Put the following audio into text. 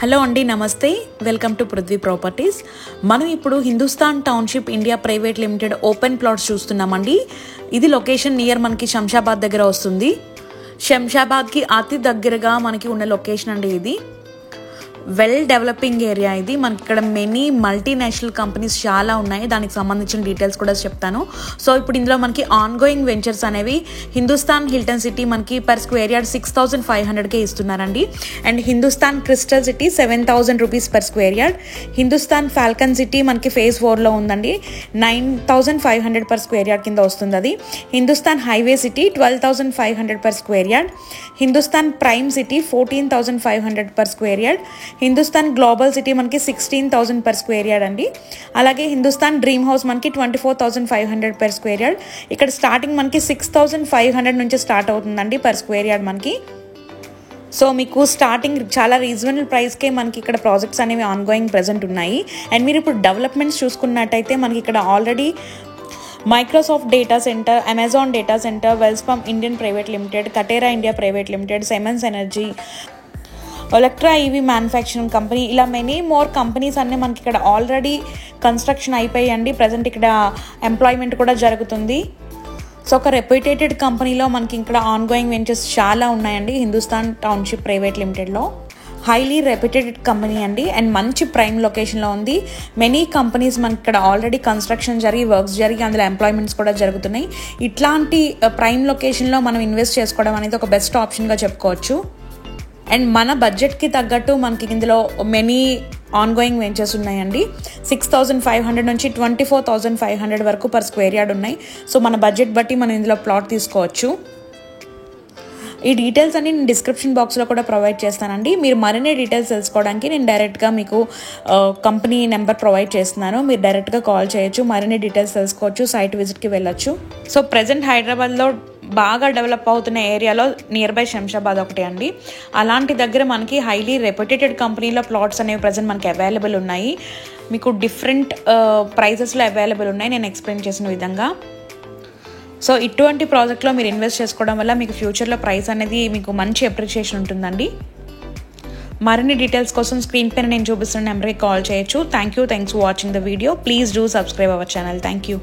Hello అండి, నమస్తే. Welcome to Prithvi properties. మనం ఇప్పుడు Hindustan township India private limited open plots చూస్తున్నామండి. ఇది లొకేషన్ నియర్ మనకి శంషాబాద్ దగ్గర వస్తుంది. శంషాబాద్కి అతి దగ్గరగా మనకి ఉన్న లొకేషన్ అండి. ఇది వెల్ డెవలపింగ్ ఏరియా. ఇది మనకి ఇక్కడ మెనీ మల్టీనేషనల్ కంపెనీస్ చాలా ఉన్నాయి. దానికి సంబంధించిన డీటెయిల్స్ కూడా చెప్తాను. సో ఇప్పుడు ఇందులో మనకి ఆన్ గోయింగ్ వెంచర్స్ అనేవి హిందుస్థాన్ హిల్టన్ సిటీ మనకి పర్ స్క్వేర్ యార్డ్ 6,500కే ఇస్తున్నారండి. And Hindustan crystal city 7,000 rupees per square yard. Hindustan Falcon city మనకి ఫేజ్ 4లో ఉందండి. 9,500 పర్ స్క్వేర్ యార్డ్ కింద వస్తుంది అది. Hindustan highway city 12,500 per square yard. Hindustan prime city 14,500 per square yard. Hindustan global city మనకి 16,000 per square yard అండి. అలాగే Hindustan dream house మనకి 24,500 పర్ స్క్వేర్ యార్డ్. ఇక్కడ స్టార్టింగ్ మనకి 6,500 నుంచి స్టార్ట్ అవుతుందండి పర్ స్క్వేర్ యార్డ్ మనకి. సో మీకు స్టార్టింగ్ చాలా రీజనబుల్ ప్రైస్కే మనకి ఇక్కడ ప్రాజెక్ట్స్ అనేవి ఆన్ గోయింగ్ ప్రెజెంట్ ఉన్నాయి. అండ్ మీరు ఇప్పుడు డెవలప్మెంట్స్ చూసుకున్నట్టయితే మనకి ఇక్కడ already Microsoft data centre, Amazon data centre, Welspun Indian private limited, Katerra India private limited, Siemens energy, Electra EV manufacturing company, ఇలా మెనీ మోర్ కంపెనీస్ అన్నీ మనకి ఇక్కడ ఆల్రెడీ కన్స్ట్రక్షన్ అయిపోయాయండి. ప్రజెంట్ ఇక్కడ ఎంప్లాయ్మెంట్ కూడా జరుగుతుంది. సో ఒక రెప్యూటెడ్ కంపెనీలో మనకి ఇక్కడ ఆన్ గోయింగ్ వెంచర్స్ చాలా ఉన్నాయండి. హిందుస్థాన్ టౌన్షిప్ ప్రైవేట్ లిమిటెడ్లో హైలీ రెప్యూటెడ్ కంపెనీ అండి. అండ్ మంచి ప్రైమ్ లొకేషన్లో ఉంది. మెనీ కంపెనీస్ మనకి ఇక్కడ ఆల్రెడీ కన్స్ట్రక్షన్ జరిగి వర్క్స్ జరిగి అందులో ఎంప్లాయ్మెంట్స్ కూడా జరుగుతున్నాయి. ఇట్లాంటి ప్రైమ్ లొకేషన్లో మనం ఇన్వెస్ట్ చేసుకోవడం అనేది ఒక బెస్ట్ ఆప్షన్గా చెప్పుకోవచ్చు. అండ్ మన బడ్జెట్కి తగ్గట్టు మనకి ఇందులో మెనీ ఆన్ గోయింగ్ వెంచర్స్ ఉన్నాయండి. 6,500 నుంచి 24,500 వరకు పర్ స్క్వేర్ యార్డ్ ఉన్నాయి. సో మన బడ్జెట్ బట్టి మనం ఇందులో ప్లాట్ తీసుకోవచ్చు. ఈ డీటెయిల్స్ అన్ని నేను డిస్క్రిప్షన్ బాక్స్లో కూడా ప్రొవైడ్ చేస్తానండి. మీరు మరిన్ని డీటెయిల్స్ తెలుసుకోవడానికి నేను డైరెక్ట్గా మీకు కంపెనీ నెంబర్ ప్రొవైడ్ చేస్తున్నాను. మీరు డైరెక్ట్గా కాల్ చేయొచ్చు, మరిన్ని డీటెయిల్స్ తెలుసుకోవచ్చు, సైట్ విజిట్కి వెళ్ళొచ్చు. సో ప్రజెంట్ హైదరాబాద్లో బాగా డెవలప్ అవుతున్న ఏరియాలో నియర్ బై శంషాబాద్ ఒకటి అండి. అలాంటి దగ్గర మనకి హైలీ రెప్యూటెడ్ కంపెనీలో ప్లాట్స్ అనేవి ప్రజెంట్ మనకి అవైలబుల్ ఉన్నాయి. మీకు డిఫరెంట్ ప్రైజెస్లో అవైలబుల్ ఉన్నాయి నేను ఎక్స్ప్లెయిన్ చేసిన విధంగా. సో ఇటువంటి ప్రాజెక్ట్లో మీరు ఇన్వెస్ట్ చేసుకోవడం వల్ల మీకు ఫ్యూచర్లో ప్రైస్ అనేది మీకు మంచి అప్రిషియేషన్ ఉంటుందండి. మరిన్ని డీటెయిల్స్ కోసం స్క్రీన్ పైన నేను చూపిస్తున్న నెంబర్కి కాల్ చేయొచ్చు. Thanks for watching the video. Please do subscribe our channel. Thank you.